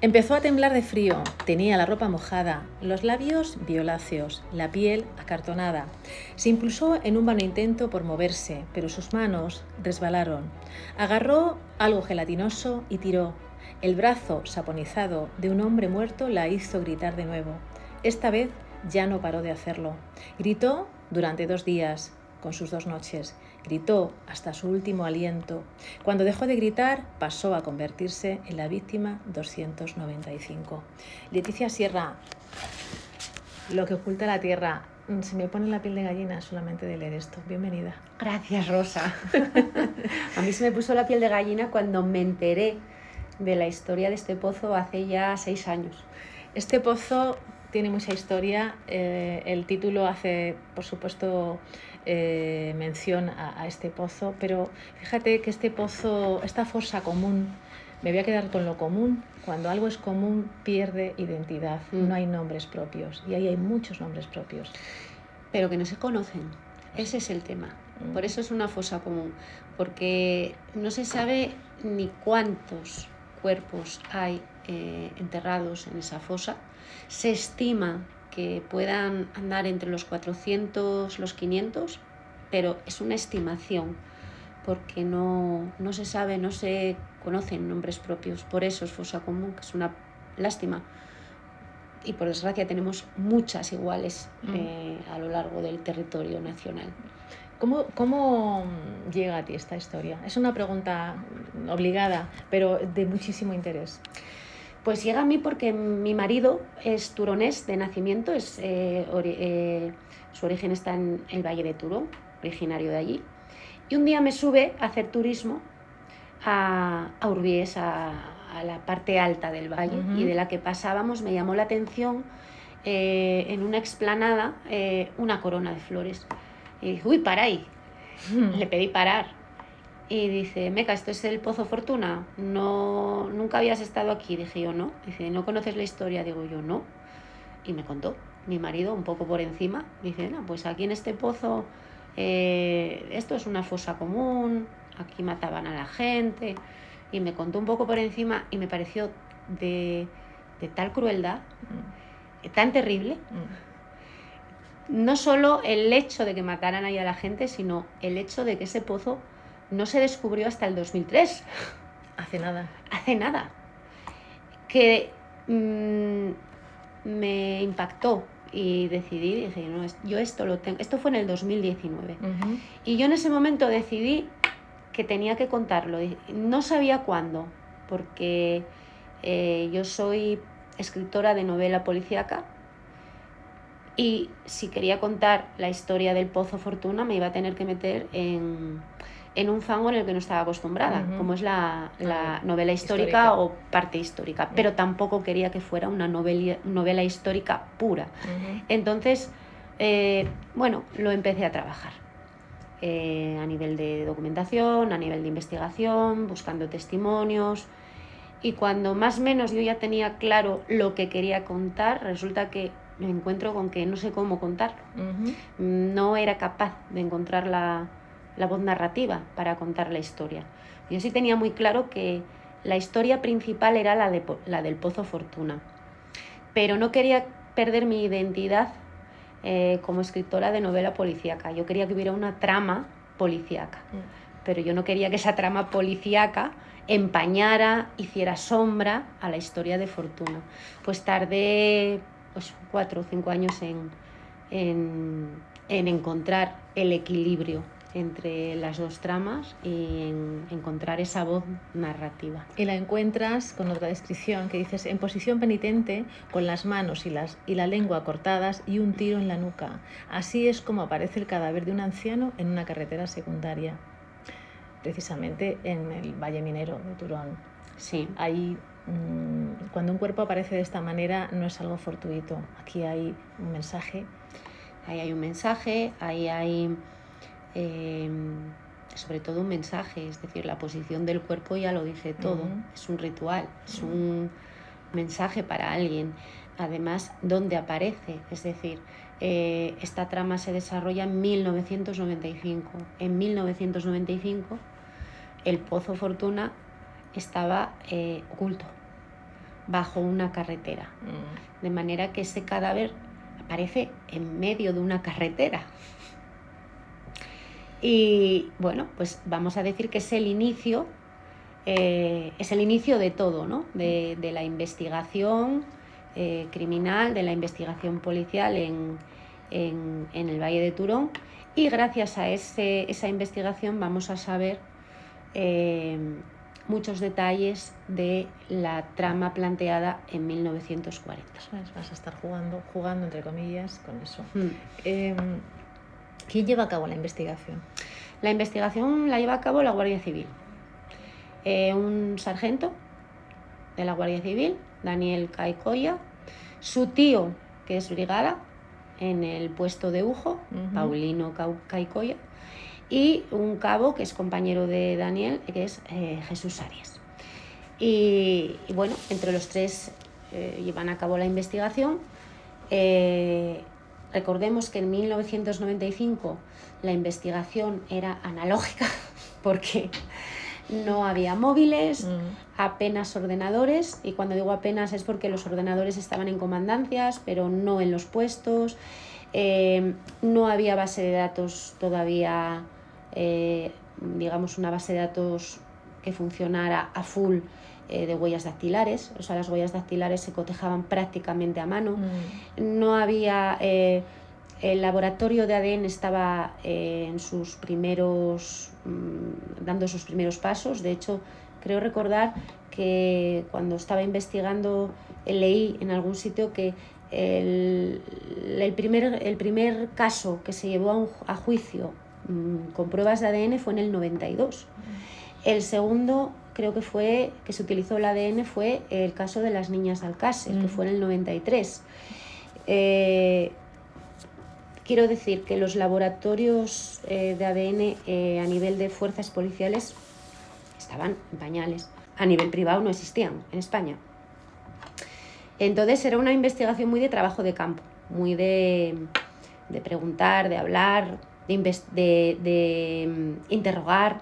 Empezó a temblar de frío, tenía la ropa mojada, los labios violáceos, la piel acartonada. Se impulsó en un vano intento por moverse, pero sus manos resbalaron. Agarró algo gelatinoso y tiró. El brazo saponizado de un hombre muerto la hizo gritar de nuevo. Esta vez ya no paró de hacerlo. Gritó durante 2 días, con sus 2 noches. Gritó hasta su último aliento. Cuando dejó de gritar, pasó a convertirse en la víctima 295. Leticia Sierra, Lo que oculta la tierra. Se me pone la piel de gallina solamente de leer esto. Bienvenida. Gracias, Rosa. A mí se me puso la piel de gallina cuando me enteré de la historia de este pozo hace ya 6 años. Este pozo tiene mucha historia. El título hace, por supuesto, mención a este pozo, pero fíjate que este pozo, esta fosa común, me voy a quedar con lo común. Cuando algo es común pierde identidad, no hay nombres propios, y ahí hay muchos nombres propios. Pero que no se conocen, ese es el tema. Por eso es una fosa común, porque no se sabe ni cuántos cuerpos hay enterrados en esa fosa. Se estima que puedan andar entre los 400, los 500, pero es una estimación, porque no se sabe, no se conocen nombres propios. Por eso es fosa común, que es una lástima. Y por desgracia tenemos muchas iguales a lo largo del territorio nacional. ¿Cómo llega a ti esta historia? Es una pregunta obligada, pero de muchísimo interés. Pues llega a mí porque mi marido es turonés de nacimiento, su origen está en el Valle de Turón, originario de allí. Y un día me sube a hacer turismo a Urbiés, a la parte alta del valle, y de la que pasábamos me llamó la atención en una explanada una corona de flores. Y dije, uy, para ahí. Le pedí parar. Y dice, Meca, ¿esto es el Pozo Fortuna? No, nunca habías estado aquí. Dije yo, no. Dice, ¿no conoces la historia? Digo yo, no. Y me contó mi marido un poco por encima. Dice, no, pues aquí en este pozo esto es una fosa común, aquí mataban a la gente. Y me contó un poco por encima y me pareció de tal crueldad, tan terrible. No solo el hecho de que mataran ahí a la gente, sino el hecho de que ese pozo no se descubrió hasta el 2003. Hace nada. Hace nada. Que me impactó y decidí, dije, no, yo esto lo tengo. Esto fue en el 2019. Y yo en ese momento decidí que tenía que contarlo. No sabía cuándo, porque yo soy escritora de novela policíaca. Y si quería contar la historia del Pozo Fortuna, me iba a tener que meter en un fango en el que no estaba acostumbrada, como es la novela histórica o parte histórica. Pero tampoco quería que fuera una novela histórica pura. Entonces, bueno, lo empecé a trabajar. A nivel de documentación, a nivel de investigación, buscando testimonios. Y cuando más o menos yo ya tenía claro lo que quería contar, resulta que me encuentro con que no sé cómo contarlo. No era capaz de encontrar la voz narrativa para contar la historia. Yo sí tenía muy claro que la historia principal era la del Pozo Fortuna, pero no quería perder mi identidad como escritora de novela policíaca. Yo quería que hubiera una trama policíaca, pero yo no quería que esa trama policíaca empañara, hiciera sombra a la historia de Fortuna. Pues tardé 4 o 5 años en encontrar el equilibrio entre las dos tramas y en encontrar esa voz narrativa. Y la encuentras con otra descripción que dices, en posición penitente, con las manos y la lengua cortadas y un tiro en la nuca. Así es como aparece el cadáver de un anciano en una carretera secundaria, precisamente en el Valle Minero de Turón. Sí. Ahí, cuando un cuerpo aparece de esta manera, no es algo fortuito. Aquí hay un mensaje. Ahí hay un mensaje, ahí hay sobre todo un mensaje, es decir, la posición del cuerpo ya lo dice todo. Es un ritual, es un mensaje para alguien. Además, ¿dónde aparece? Es decir, esta trama se desarrolla en 1995. En 1995 el Pozo Fortuna estaba oculto. bajo una carretera. De manera que ese cadáver aparece en medio de una carretera. Y bueno, pues vamos a decir que es el inicio de todo, ¿no? De la investigación criminal, de la investigación policial en el Valle de Turón, y gracias a esa investigación vamos a saber muchos detalles de la trama planteada en 1940. Vas a estar jugando entre comillas con eso. ¿Quién lleva a cabo la investigación? La investigación la lleva a cabo la Guardia Civil. Un sargento de la Guardia Civil, Daniel Caicoya, su tío, que es brigada en el puesto de Ujo, Paulino Caicoya, y un cabo que es compañero de Daniel, que es Jesús Arias. Y bueno, entre los tres llevan a cabo la investigación. Recordemos que en 1995 la investigación era analógica porque no había móviles, apenas ordenadores, y cuando digo apenas es porque los ordenadores estaban en comandancias, pero no en los puestos. No había base de datos todavía, digamos una base de datos que funcionara a full de huellas dactilares, o sea, las huellas dactilares se cotejaban prácticamente a mano. No había... el laboratorio de ADN estaba en sus primeros, dando sus primeros pasos. De hecho, creo recordar que cuando estaba investigando leí en algún sitio que el primer caso que se llevó a juicio con pruebas de ADN fue en el 92. El segundo, creo que se utilizó el ADN, fue el caso de las niñas Alcácer, que fue en el 93. Quiero decir que los laboratorios de ADN a nivel de fuerzas policiales estaban en pañales. A nivel privado no existían en España. Entonces era una investigación muy de trabajo de campo, muy de preguntar, de hablar, de interrogar.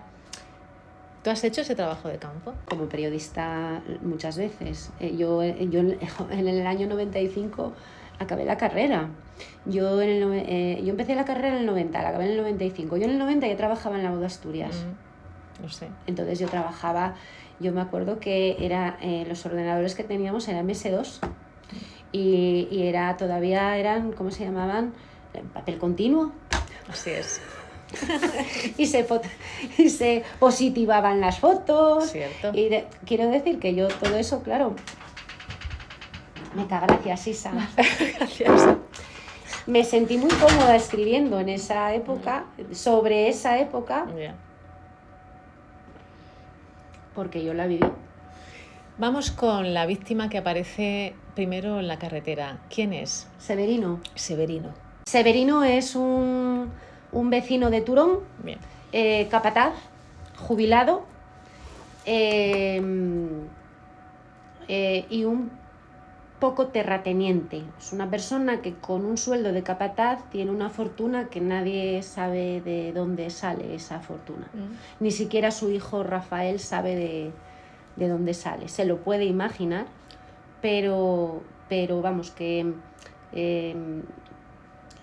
¿Tú has hecho ese trabajo de campo? Como periodista muchas veces. Yo en el año 95 acabé la carrera. Yo empecé la carrera en el 90, la acabé en el 95. Yo en el 90 ya trabajaba en la voz de Asturias. No sé. Entonces yo me acuerdo que los ordenadores que teníamos eran MS2 y todavía eran, ¿cómo se llamaban? Papel continuo. Así es. y se positivaban las fotos. Cierto. Y quiero decir que yo todo eso, claro. Gracias, Isa. Gracias. Me sentí muy cómoda escribiendo en esa época, sobre esa época, porque yo la viví. Vamos con la víctima que aparece primero en la carretera. ¿Quién es? Severino. Severino es un vecino de Turón, capataz, jubilado, y un poco terrateniente. Es una persona que con un sueldo de capataz tiene una fortuna que nadie sabe de dónde sale esa fortuna. Ni siquiera su hijo Rafael sabe de dónde sale. Se lo puede imaginar, pero vamos, que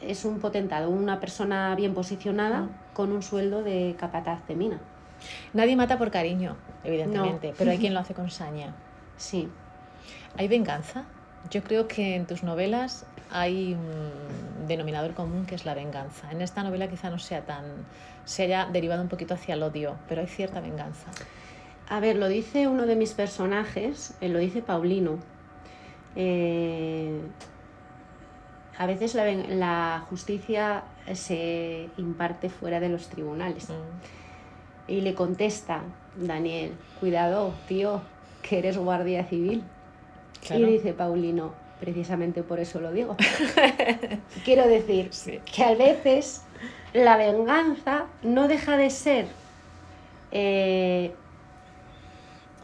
es un potentado, una persona bien posicionada con un sueldo de capataz de mina. Nadie mata por cariño, evidentemente, no. Pero hay quien lo hace con saña. Sí. ¿Hay venganza? Yo creo que en tus novelas hay un denominador común que es la venganza. En esta novela quizá no se haya derivado un poquito hacia el odio, pero hay cierta venganza. A ver, lo dice uno de mis personajes, lo dice Paulino. A veces la justicia se imparte fuera de los tribunales. Y le contesta Daniel: cuidado, tío, que eres guardia civil. Claro. Y dice Paulino: precisamente por eso lo digo. Quiero decir que a veces la venganza no deja de ser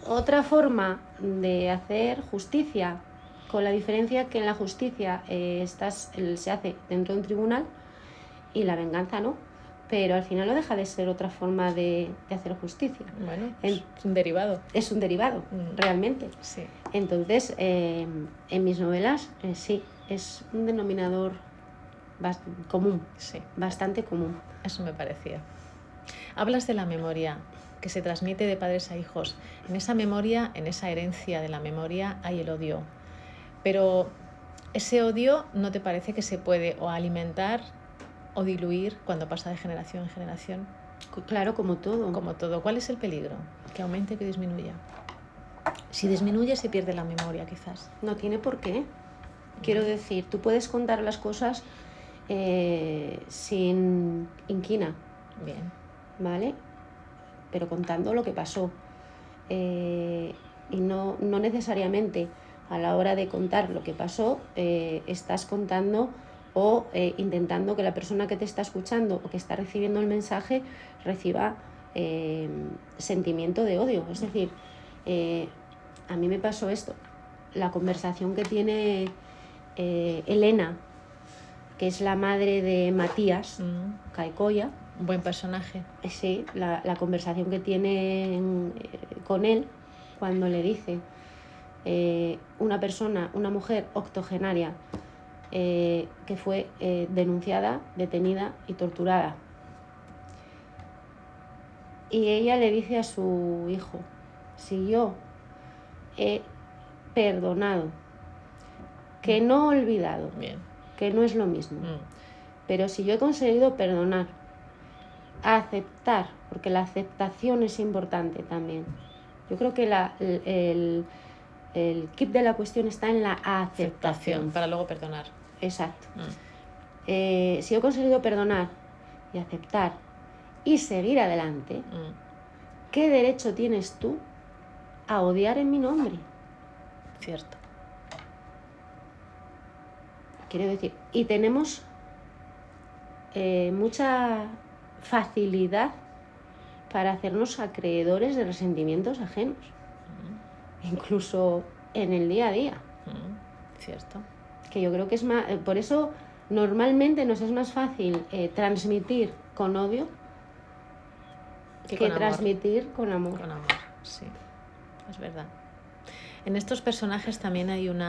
otra forma de hacer justicia, con la diferencia que en la justicia se hace dentro de un tribunal y la venganza no, pero al final no deja de ser otra forma de hacer justicia. Bueno, es un derivado. Es un derivado, realmente. Sí. Entonces, en mis novelas, sí, es un denominador común, Sí. bastante común. Eso me parecía. Hablas de la memoria, que se transmite de padres a hijos. En esa memoria, en esa herencia de la memoria, hay el odio. Pero ese odio, ¿no te parece que se puede o alimentar o diluir cuando pasa de generación en generación? Claro, como todo. Como todo. ¿Cuál es el peligro? ¿Que aumente o que disminuya? Si disminuye, se pierde la memoria, quizás. No tiene por qué. Quiero decir, tú puedes contar las cosas sin inquina. Bien. ¿Vale? Pero contando lo que pasó. Y no necesariamente a la hora de contar lo que pasó, estás contando o intentando que la persona que te está escuchando o que está recibiendo el mensaje reciba sentimiento de odio. Es decir, a mí me pasó esto. La conversación que tiene Elena, que es la madre de Matías Caicoya. Un buen personaje. Sí, la conversación que tiene con él cuando le dice una mujer octogenaria que fue denunciada, detenida y torturada. Y ella le dice a su hijo, si yo he perdonado, que no he olvidado, bien, que no es lo mismo, pero si yo he conseguido perdonar, aceptar, porque la aceptación es importante también. Yo creo que el quid de la cuestión está en la aceptación. Para luego perdonar. Exacto. Si yo he conseguido perdonar y aceptar y seguir adelante, ¿qué derecho tienes tú a odiar en mi nombre? Cierto. Quiero decir, y tenemos mucha facilidad para hacernos acreedores de resentimientos ajenos, incluso en el día a día. Cierto. Que yo creo que es más, por eso normalmente nos es más fácil transmitir con odio que transmitir con amor. Con amor, sí, es verdad. En estos personajes también hay un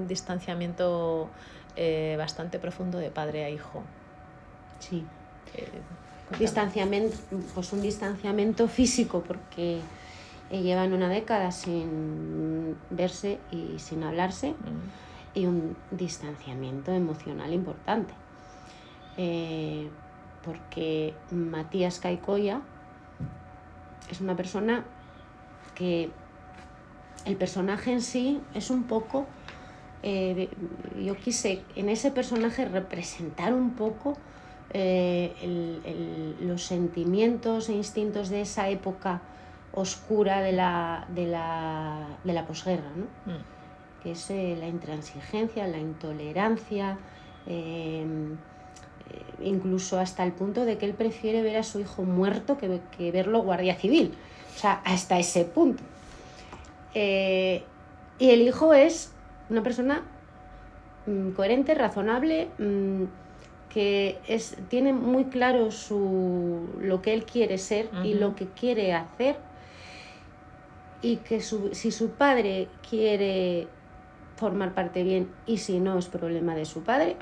distanciamiento bastante profundo de padre a hijo. Sí. Distanciamiento, pues un distanciamiento físico, porque llevan una década sin verse y sin hablarse, y un distanciamiento emocional importante. Porque Matías Caicoya es una persona que el personaje en sí es un poco... yo quise en ese personaje representar un poco los sentimientos e instintos de esa época oscura de la posguerra, ¿no? Que es la intransigencia, la intolerancia, incluso hasta el punto de que él prefiere ver a su hijo muerto que verlo guardia civil, o sea, hasta ese punto. Y el hijo es una persona coherente, razonable, que tiene muy claro lo que él quiere ser y lo que quiere hacer, y que si su padre quiere formar parte bien, y si no es problema de su padre,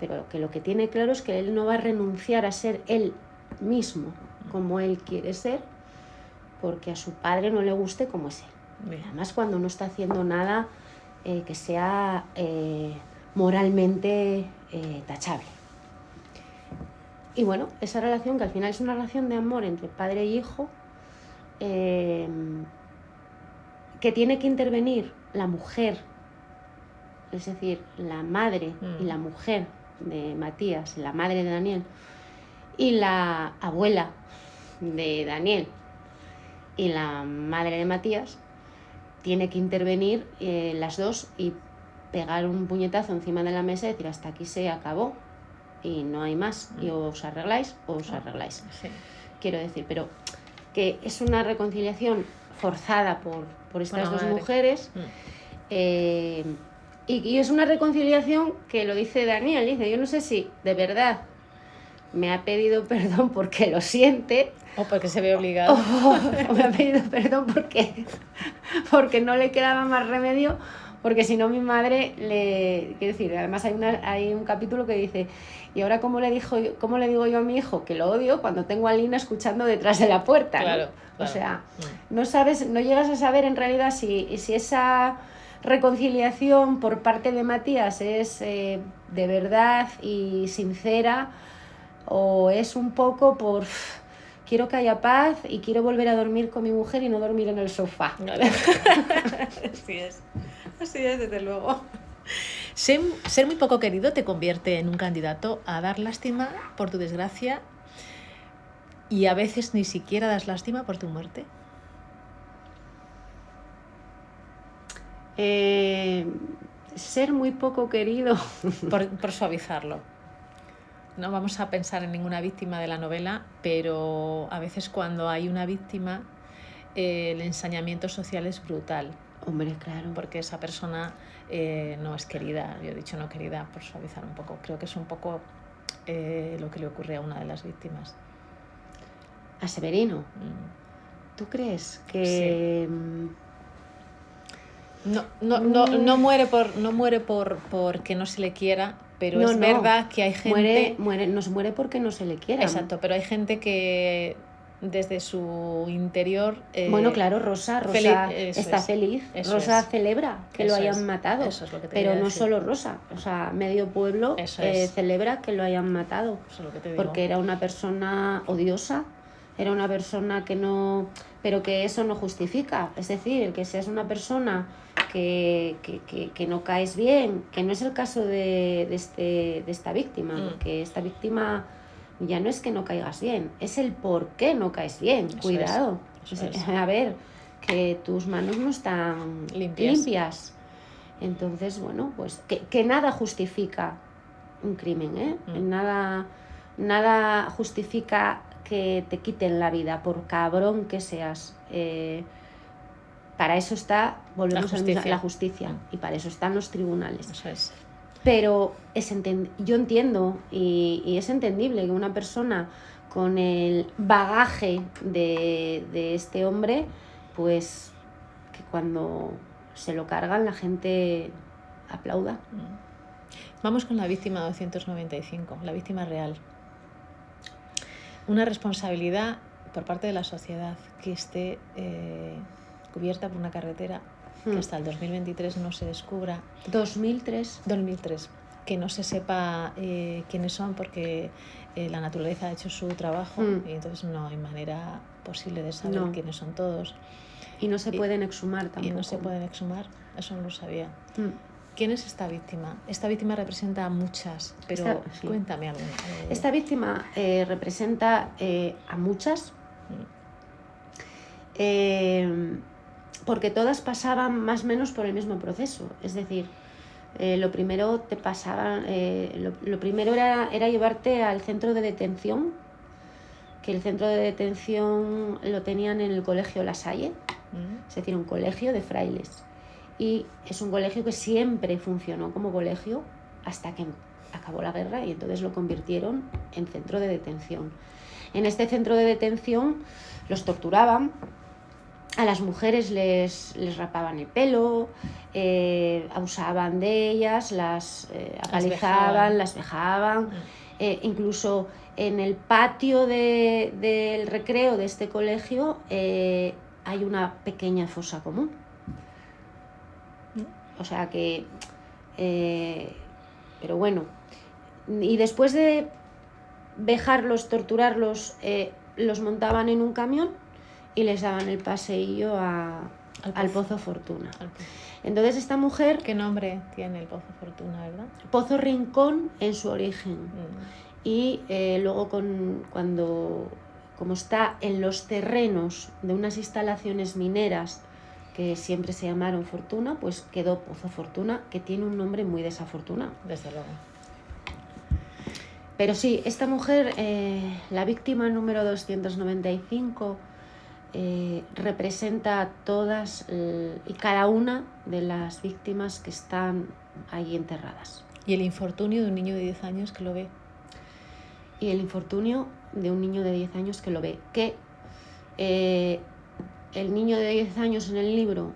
pero que lo que tiene claro es que él no va a renunciar a ser él mismo como él quiere ser, porque a su padre no le guste como es él. Bien. Además, cuando no está haciendo nada que sea moralmente tachable. Y bueno, esa relación, que al final es una relación de amor entre padre y hijo, que tiene que intervenir la mujer, es decir, la madre y la mujer de Matías, la madre de Daniel, y la abuela de Daniel y la madre de Matías, tiene que intervenir las dos y pegar un puñetazo encima de la mesa y decir, hasta aquí se acabó y no hay más, y o os arregláis o os arregláis. Sí. Quiero decir, pero que es una reconciliación forzada por estas dos mujeres, y es una reconciliación que lo dice Daniel, dice, yo no sé si de verdad me ha pedido perdón porque lo siente. O porque se ve obligado. O me ha pedido perdón porque no le quedaba más remedio, porque si no mi madre quiero decir, además hay un capítulo que dice, y ahora cómo le digo yo a mi hijo que lo odio cuando tengo a Lina escuchando detrás de la puerta, ¿no? Claro. O sea, no llegas a saber en realidad si esa reconciliación por parte de Matías es de verdad y sincera, o es un poco por quiero que haya paz y quiero volver a dormir con mi mujer y no dormir en el sofá. Así es, desde luego. Ser muy poco querido te convierte en un candidato a dar lástima por tu desgracia, y a veces ni siquiera das lástima por tu muerte. Ser muy poco querido. Por suavizarlo. No vamos a pensar en ninguna víctima de la novela, pero a veces cuando hay una víctima, el ensañamiento social es brutal. Hombre, claro. Porque esa persona no es querida. Yo he dicho no querida por suavizar un poco. Creo que es un poco lo que le ocurre a una de las víctimas. ¿A Severino? ¿Tú crees que...? Sí. No muere porque no se le quiera, pero es verdad que hay gente... No se muere porque no se le quiera. Exacto, pero hay gente que desde su interior... bueno, claro, Rosa está feliz. Rosa celebra que lo hayan matado. Eso es lo que te pero voy a no decir. Solo Rosa, o sea, medio pueblo celebra que lo hayan matado. Eso es lo que te digo. Porque era una persona odiosa, era una persona que no... Pero que eso no justifica. Es decir, que seas una persona que no caes bien, que no es el caso de esta víctima, porque esta víctima ya no es que no caigas bien, es el por qué no caes bien. Eso cuidado. Es. A ver, que tus manos no están limpias. Entonces, bueno, pues que nada justifica un crimen, ¿eh? Nada justifica que te quiten la vida, por cabrón que seas. Para eso está, volvemos a la justicia, y para eso están los tribunales. Eso es. Pero yo entiendo, y es entendible que una persona con el bagaje de este hombre, pues que cuando se lo cargan la gente aplauda. Vamos con la víctima 295, la víctima real. Una responsabilidad por parte de la sociedad que esté cubierta por una carretera que hasta el 2023 no se descubra. 2003, que no se sepa quiénes son, porque la naturaleza ha hecho su trabajo y entonces no hay manera posible de saber quiénes son todos. Y no se pueden exhumar tampoco. Y no se pueden exhumar, eso no lo sabía. ¿Quién es esta víctima? Esta víctima representa a muchas, pero cuéntame alguna. Esta víctima representa a muchas, porque todas pasaban más o menos por el mismo proceso. Es decir, lo primero era llevarte al centro de detención, que el centro de detención lo tenían en el colegio La Salle, es decir, un colegio de frailes. Y es un colegio que siempre funcionó como colegio hasta que acabó la guerra, y entonces lo convirtieron en centro de detención. En este centro de detención los torturaban, a las mujeres les rapaban el pelo, abusaban de ellas, las apalizaban, las vejaban. Incluso en el patio del recreo de este colegio hay una pequeña fosa común. O sea que... pero bueno. Y después de vejarlos, torturarlos, los montaban en un camión y les daban el paseillo al Pozo Fortuna. Entonces esta mujer... ¿Qué nombre tiene el Pozo Fortuna, verdad? Pozo Rincón en su origen. Y luego como está en los terrenos de unas instalaciones mineras que siempre se llamaron Fortuna, pues quedó Pozo Fortuna, que tiene un nombre muy desafortunado. Desde luego. Pero sí, esta mujer, la víctima número 295, representa a todas y cada una de las víctimas que están ahí enterradas. ¿Y el infortunio de un niño de 10 años que lo ve? y el infortunio de un niño de 10 años que lo ve. Que el niño de 10 años en el libro,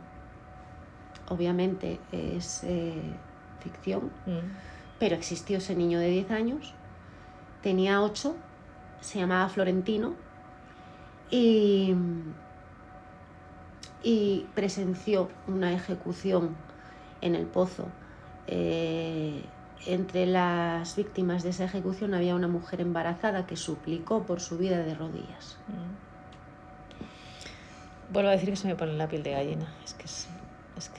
obviamente, es ficción, pero existió ese niño de 10 años, tenía 8, se llamaba Florentino y presenció una ejecución en el Pozo. Entre las víctimas de esa ejecución había una mujer embarazada que suplicó por su vida de rodillas. Vuelvo a decir que se me pone la piel de gallina. Es que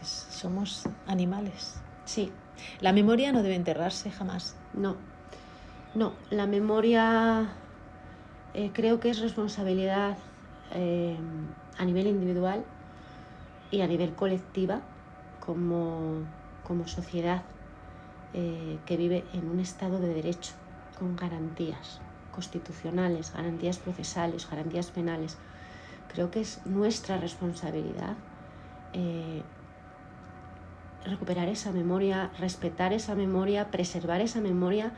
somos animales. Sí. La memoria no debe enterrarse jamás. No, la memoria creo que es responsabilidad a nivel individual y a nivel colectiva como sociedad que vive en un estado de derecho con garantías constitucionales, garantías procesales, garantías penales. Creo que es nuestra responsabilidad recuperar esa memoria, respetar esa memoria, preservar esa memoria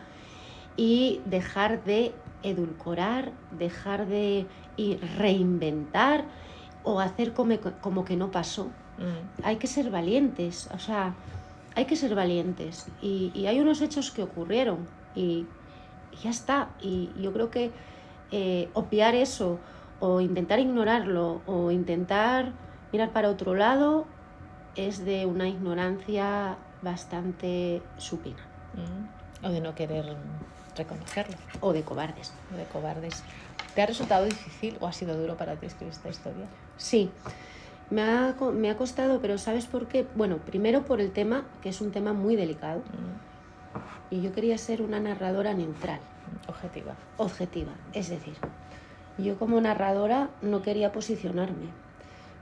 y dejar de edulcorar, dejar de reinventar o hacer como que no pasó. Hay que ser valientes, o sea, hay que ser valientes y hay unos hechos que ocurrieron y ya está. Y yo creo que obviar eso o intentar ignorarlo o intentar mirar para otro lado es de una ignorancia bastante supina. O de no querer reconocerlo. O de cobardes. ¿Te ha resultado difícil o ha sido duro para ti escribir esta historia? Sí, me ha costado, pero ¿sabes por qué? Bueno, primero por el tema, que es un tema muy delicado. Y yo quería ser una narradora neutral. Objetiva. Es decir, yo como narradora no quería posicionarme,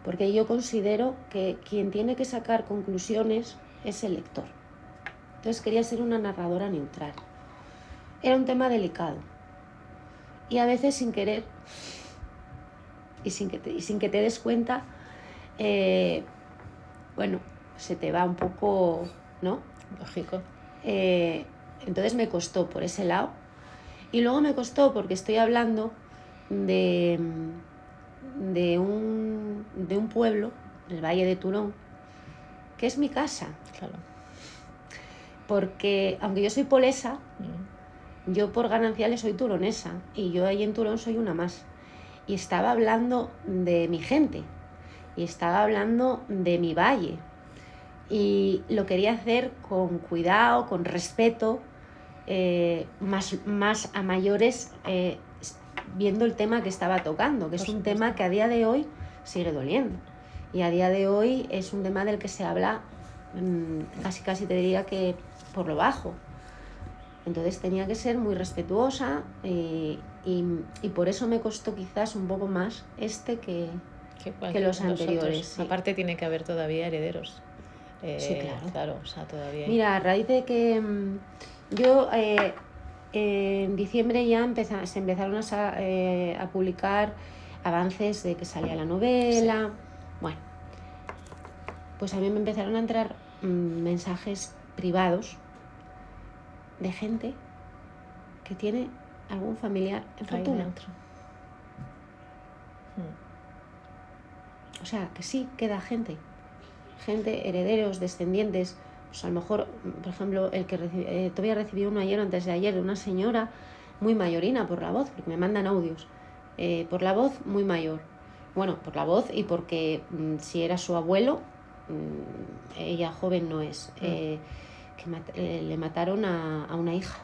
porque yo considero que quien tiene que sacar conclusiones es el lector. Entonces quería ser una narradora neutral. Era un tema delicado. Y a veces sin querer, y sin que te des cuenta, bueno, se te va un poco, ¿no? Lógico. Entonces me costó por ese lado. Y luego me costó porque estoy hablando de un pueblo, el Valle de Turón, que es mi casa. Claro. Porque aunque yo soy polesa, yo por gananciales soy turonesa y yo ahí en Turón soy una más. Y estaba hablando de mi gente y estaba hablando de mi valle y lo quería hacer con cuidado, con respeto, más a mayores, viendo el tema que estaba tocando, que es un tema que a día de hoy sigue doliendo y a día de hoy es un tema del que se habla casi te diría que por lo bajo. Entonces tenía que ser muy respetuosa y por eso me costó quizás un poco más que los anteriores. Sí. Aparte tiene que haber todavía herederos. Sí, claro. O sea, todavía hay... Mira, a raíz de que yo en diciembre ya se empezaron a publicar avances de que salía la novela. Sí. Bueno, pues a mí me empezaron a entrar mensajes privados de gente que tiene algún familiar en fortuna. O sea, que sí queda gente, herederos, descendientes. Pues a lo mejor, por ejemplo, el que todavía recibí uno ayer o antes de ayer de una señora muy mayorina por la voz, porque me mandan audios, por la voz muy mayor. Bueno, por la voz y porque si era su abuelo, ella joven no es, que le mataron a una hija,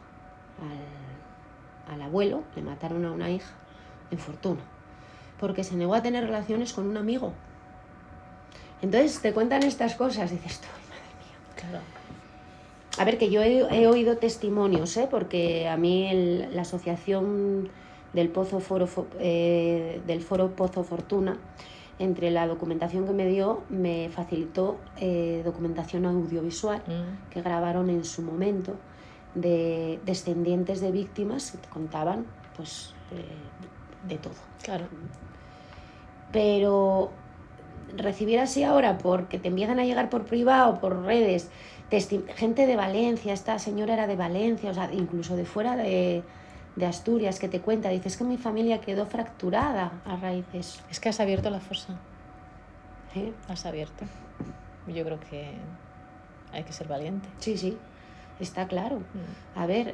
al abuelo le mataron a una hija en fortuna, porque se negó a tener relaciones con un amigo. Entonces te cuentan estas cosas y dices, madre mía. Claro. A ver, que yo he oído testimonios, porque a mí la asociación del Foro Pozo Fortuna, entre la documentación que me dio, me facilitó documentación audiovisual que grabaron en su momento de descendientes de víctimas que te contaban pues de todo. Claro. Pero recibir así ahora, porque te empiezan a llegar por privado, por redes, gente de Valencia, esta señora era de Valencia, o sea, incluso de fuera de de Asturias, que te cuenta, dices que mi familia quedó fracturada a raíz de eso. Es que has abierto la fosa. ¿Eh? Has abierto. Yo creo que hay que ser valiente. Sí, sí, está claro. A ver,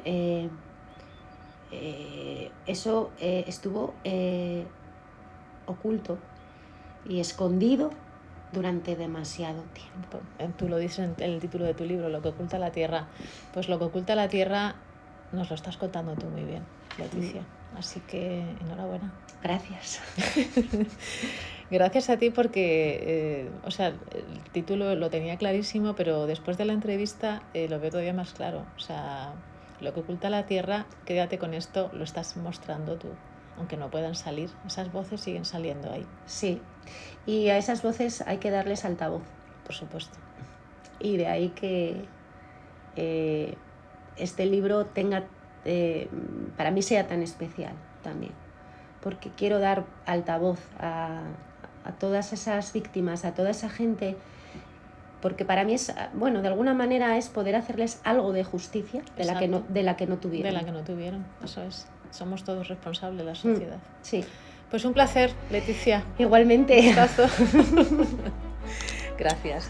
eso estuvo oculto y escondido durante demasiado tiempo. Tú lo dices en el título de tu libro, Lo que oculta la tierra. Pues lo que oculta la tierra nos lo estás contando tú muy bien, Leticia. Así que enhorabuena. Gracias. Gracias a ti porque, o sea, el título lo tenía clarísimo, pero después de la entrevista lo veo todavía más claro. O sea, lo que oculta la tierra, quédate con esto, lo estás mostrando tú. Aunque no puedan salir, esas voces siguen saliendo ahí. Sí, y a esas voces hay que darles altavoz. Por supuesto. Y de ahí que este libro tenga, para mí sea tan especial también, porque quiero dar altavoz a todas esas víctimas, a toda esa gente, porque para mí es, bueno, de alguna manera es poder hacerles algo de justicia de la que no tuvieron. De la que no tuvieron, eso es. Somos todos responsables de la sociedad. Sí. Pues un placer, Leticia. Igualmente. Un gustazo. Gracias.